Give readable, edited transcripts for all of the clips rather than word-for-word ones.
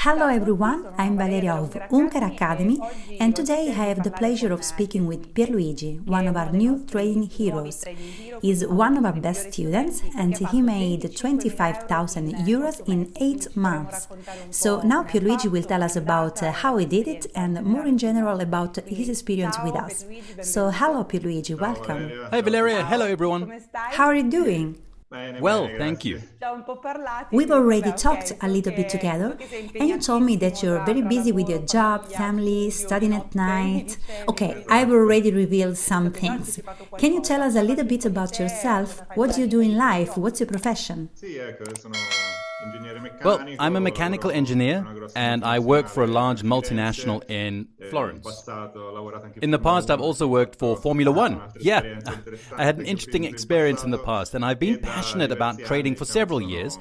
Hello everyone, I'm Valeria of Unger Academy, and today I have the pleasure of speaking with Pierluigi, one of our new trading heroes. He's one of our best students and he made 25,000 euros in 8 months. So now Pierluigi will tell us about how he did it and more in general about his experience with us. So hello Pierluigi, welcome. Hi Valeria, hello everyone. How are you doing? Well, thank you. We've already talked a little bit together, and you told me that you're very busy with your job, family, studying at night. Okay, I've already revealed some things. Can you tell us a little bit about yourself? What do you do in life? What's your profession? Well, I'm a mechanical engineer and I work for a large multinational in Florence. In the past, I've also worked for Formula One. Yeah, I had an interesting experience in the past and I've been passionate about trading for several years.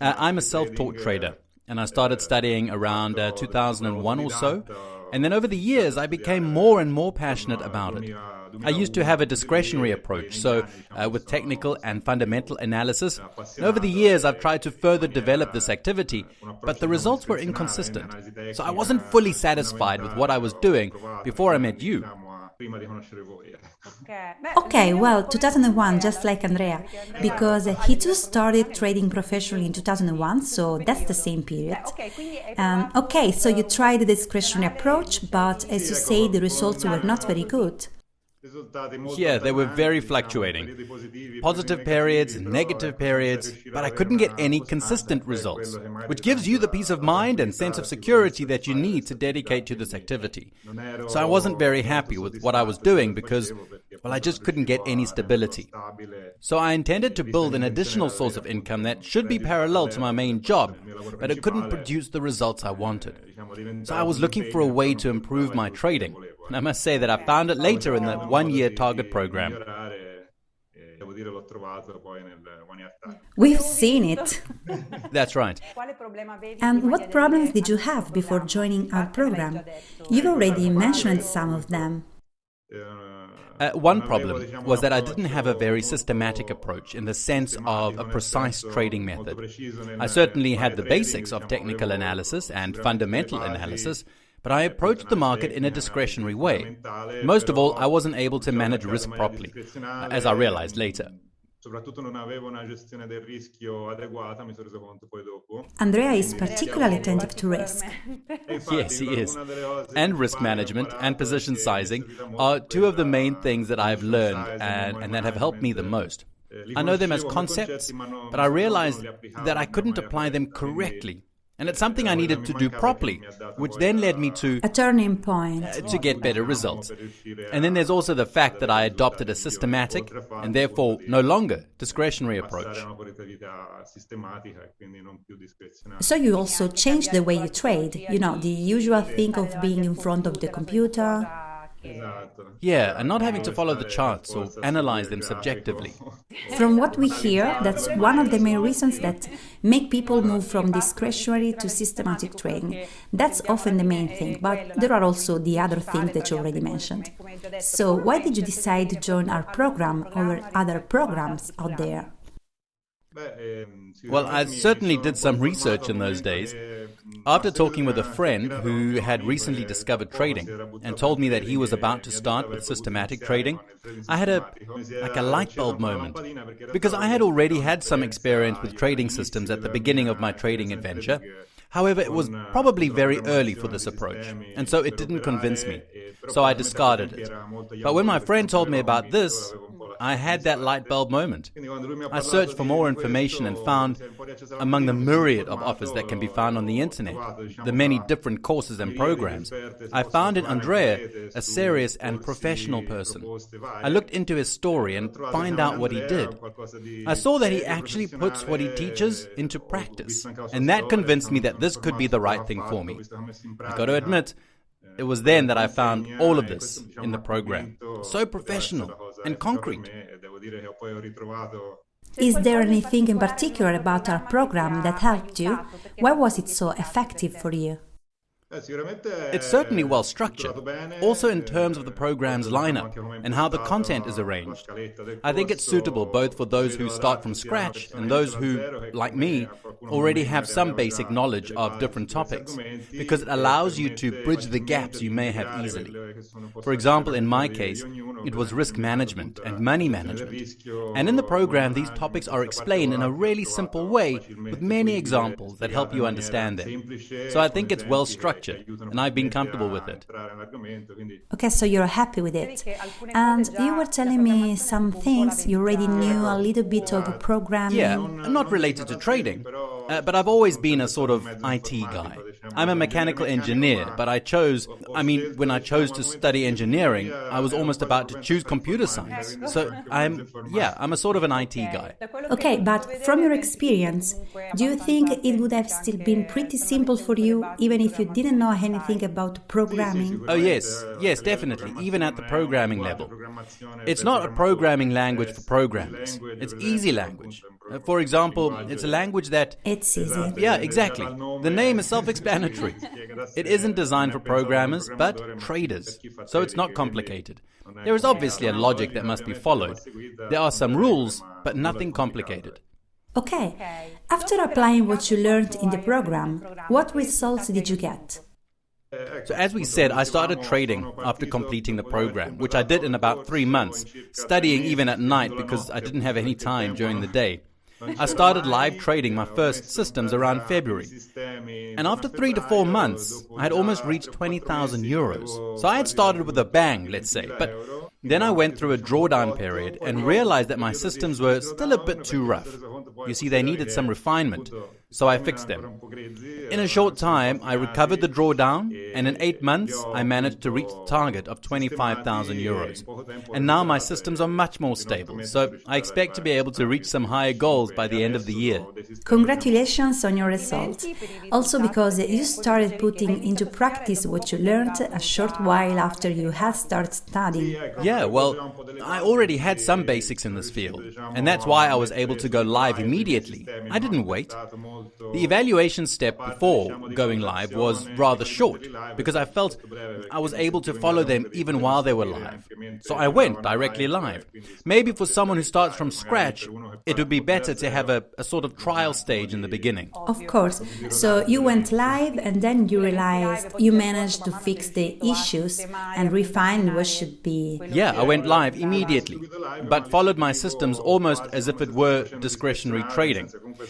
I'm a self-taught trader and I started studying around 2001 or so. And then over the years, I became more and more passionate about it. I used to have a discretionary approach, so with technical and fundamental analysis. And over the years, I've tried to further develop this activity, but the results were inconsistent. So I wasn't fully satisfied with what I was doing before I met you. Okay, well, 2001, just like Andrea, because he too started trading professionally in 2001, so that's the same period. Okay, so you tried the discretionary approach, but as you say, the results were not very good. Yeah, they were very fluctuating. Positive periods, negative periods, but I couldn't get any consistent results, which gives you the peace of mind and sense of security that you need to dedicate to this activity. So I wasn't very happy with what I was doing because, well, I just couldn't get any stability. So I intended to build an additional source of income that should be parallel to my main job, but it couldn't produce the results I wanted. So I was looking for a way to improve my trading. And I must say that I found it later in the one-year target program. We've seen it. That's right. And what problems did you have before joining our program? You've already mentioned some of them. One problem was that I didn't have a very systematic approach in the sense of a precise trading method. I certainly had the basics of technical analysis and fundamental analysis, but I approached the market in a discretionary way. Most of all, I wasn't able to manage risk properly, as I realized later. Andrea is particularly attentive to risk. Yes, he is. And risk management and position sizing are two of the main things that I've learned and that have helped me the most. I know them as concepts, but I realized that I couldn't apply them correctly. And it's something I needed to do properly, which then led me to a turning point to get better results. And then there's also the fact that I adopted a systematic and therefore no longer discretionary approach. So you also changed the way you trade, the usual thing of being in front of the computer. Yeah, and not having to follow the charts or analyze them subjectively. From what we hear, that's one of the main reasons that make people move from discretionary to systematic trading. That's often the main thing, but there are also the other things that you already mentioned. So why did you decide to join our program over other programs out there? Well, I certainly did some research in those days. After talking with a friend who had recently discovered trading and told me that he was about to start with systematic trading, I had a light bulb moment. Because I had already had some experience with trading systems at the beginning of my trading adventure. However, it was probably very early for this approach, and so it didn't convince me. So I discarded it. But when my friend told me about this, I had that light bulb moment. I searched for more information and found, among the myriad of offers that can be found on the internet, the many different courses and programs, I found in Andrea a serious and professional person. I looked into his story and find out what he did. I saw that he actually puts what he teaches into practice, and that convinced me that this could be the right thing for me. I got to admit, it was then that I found all of this in the program. So professional and concrete. Is there anything in particular about our program that helped you? Why was it so effective for you? It's certainly well structured, also in terms of the program's lineup and how the content is arranged. I think it's suitable both for those who start from scratch and those who, like me, already have some basic knowledge of different topics, because it allows you to bridge the gaps you may have easily. For example, in my case, it was risk management and money management. And in the program, these topics are explained in a really simple way with many examples that help you understand them. So I think it's well structured, and I've been comfortable with it. Okay, so you're happy with it. And you were telling me some things you already knew a little bit of programming. Yeah, not related to trading, but I've always been a sort of IT guy. I'm a mechanical engineer, but when I chose to study engineering, I was almost about to choose computer science. So I'm a sort of an IT guy. Okay, but from your experience, do you think it would have still been pretty simple for you, even if you didn't know anything about programming? Oh yes, definitely, even at the programming level. It's not a programming language for programmers. It's easy language. For example, it's a language that... It's easy. Yeah, exactly. The name is self-explanatory. It isn't designed for programmers, but traders. So it's not complicated. There is obviously a logic that must be followed. There are some rules, but nothing complicated. Okay. After applying what you learned in the program, what results did you get? So as we said, I started trading after completing the program, which I did in about 3 months, studying even at night because I didn't have any time during the day. I started live trading my first systems around February. And after 3 to 4 months, I had almost reached 20,000 euros. So I had started with a bang, let's say. But then I went through a drawdown period and realized that my systems were still a bit too rough. You see, they needed some refinement. So I fixed them. In a short time, I recovered the drawdown, and in 8 months, I managed to reach the target of 25,000 euros. And now my systems are much more stable, so I expect to be able to reach some higher goals by the end of the year. Congratulations on your results. Also because you started putting into practice what you learned a short while after you had started studying. Yeah, well, I already had some basics in this field, and that's why I was able to go live immediately. I didn't wait. The evaluation step before going live was rather short because I felt I was able to follow them even while they were live. So I went directly live. Maybe for someone who starts from scratch, it would be better to have a sort of trial stage in the beginning. Of course. So you went live and then you realized you managed to fix the issues and refine what should be. Yeah, I went live immediately, but followed my systems almost as if it were discretionary trading,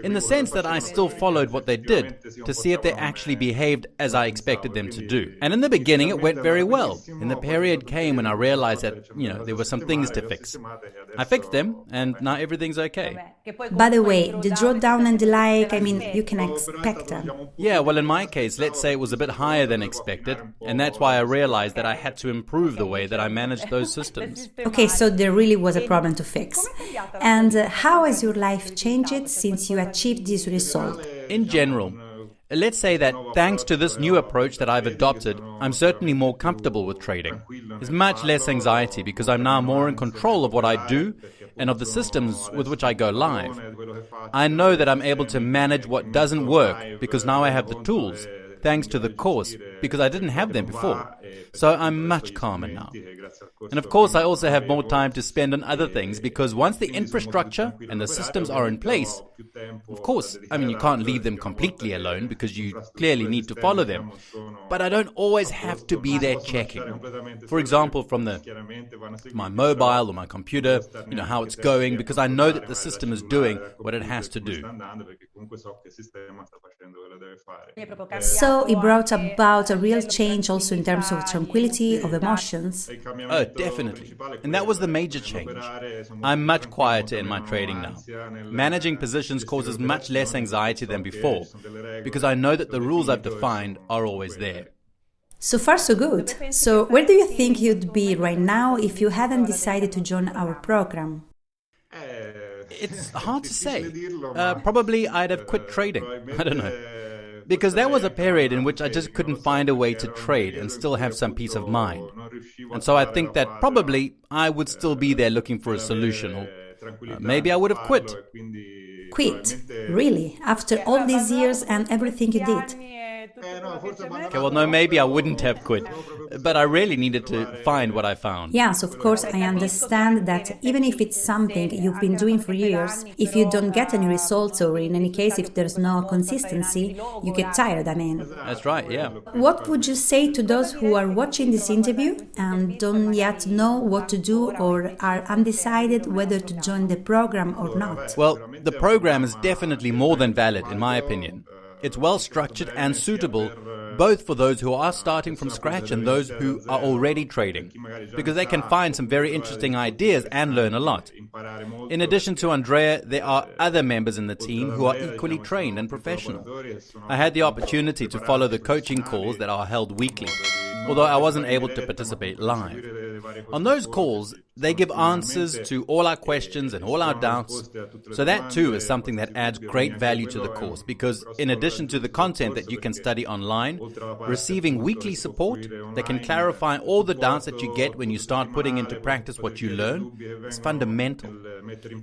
in the sense that I still followed what they did to see if they actually behaved as I expected them to do. And in the beginning, it went very well. And the period came when I realized that, there were some things to fix. I fixed them, and now everything's okay. By the way, the drawdown and the like, you can expect them. Yeah, well, in my case, let's say it was a bit higher than expected, and that's why I realized that I had to improve the way that I managed those systems. Okay, so there really was a problem to fix. And how has your life changed since you achieved this result? In general, let's say that thanks to this new approach that I've adopted, I'm certainly more comfortable with trading. There's much less anxiety because I'm now more in control of what I do and of the systems with which I go live. I know that I'm able to manage what doesn't work because now I have the tools, thanks to the course, because I didn't have them before. So I'm much calmer now. And of course, I also have more time to spend on other things because once the infrastructure and the systems are in place, of course, you can't leave them completely alone because you clearly need to follow them. But I don't always have to be there checking. For example, from my mobile or my computer, how it's going, because I know that the system is doing what it has to do. So it brought about a real change also in terms of tranquility, of emotions. Oh, definitely. And that was the major change. I'm much quieter in my trading now. Managing positions causes much less anxiety than before, because I know that the rules I've defined are always there. So far, so good. So where do you think you'd be right now if you hadn't decided to join our program? It's hard to say. Probably I'd have quit trading. I don't know. Because there was a period in which I just couldn't find a way to trade and still have some peace of mind. And so I think that probably I would still be there looking for a solution, or maybe I would have quit. Quit? Really? After all these years and everything you did? Okay, well, no, maybe I wouldn't have quit, but I really needed to find what I found. Yes, of course, I understand that even if it's something you've been doing for years, if you don't get any results, or in any case, if there's no consistency, you get tired, I mean. That's right, yeah. What would you say to those who are watching this interview and don't yet know what to do or are undecided whether to join the program or not? Well, the program is definitely more than valid, in my opinion. It's well structured and suitable both for those who are starting from scratch and those who are already trading, because they can find some very interesting ideas and learn a lot. In addition to Andrea, there are other members in the team who are equally trained and professional. I had the opportunity to follow the coaching calls that are held weekly, although I wasn't able to participate live. On those calls, they give answers to all our questions and all our doubts, so that too is something that adds great value to the course, because in addition to the content that you can study online, receiving weekly support that can clarify all the doubts that you get when you start putting into practice what you learn is fundamental.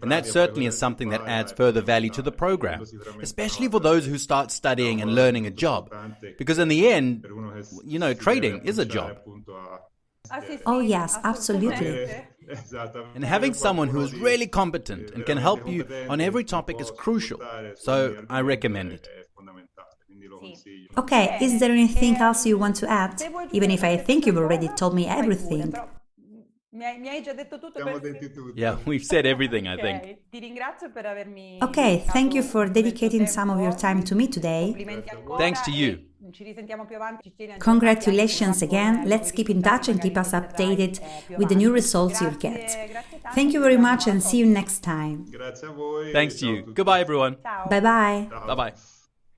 And that certainly is something that adds further value to the program, especially for those who start studying and learning a job, because in the end, trading is a job. Oh yes, absolutely. And having someone who is really competent and can help you on every topic is crucial, so I recommend it. Okay, is there anything else you want to add? Even if I think you've already told me everything. Yeah, we've said everything, I think. Okay, thank you for dedicating some of your time to me today. Thanks to you. Congratulations again. Let's keep in touch and keep us updated with the new results you'll get. Thank you very much and see you next time. Thanks to you. Goodbye, everyone. Bye-bye. Bye-bye.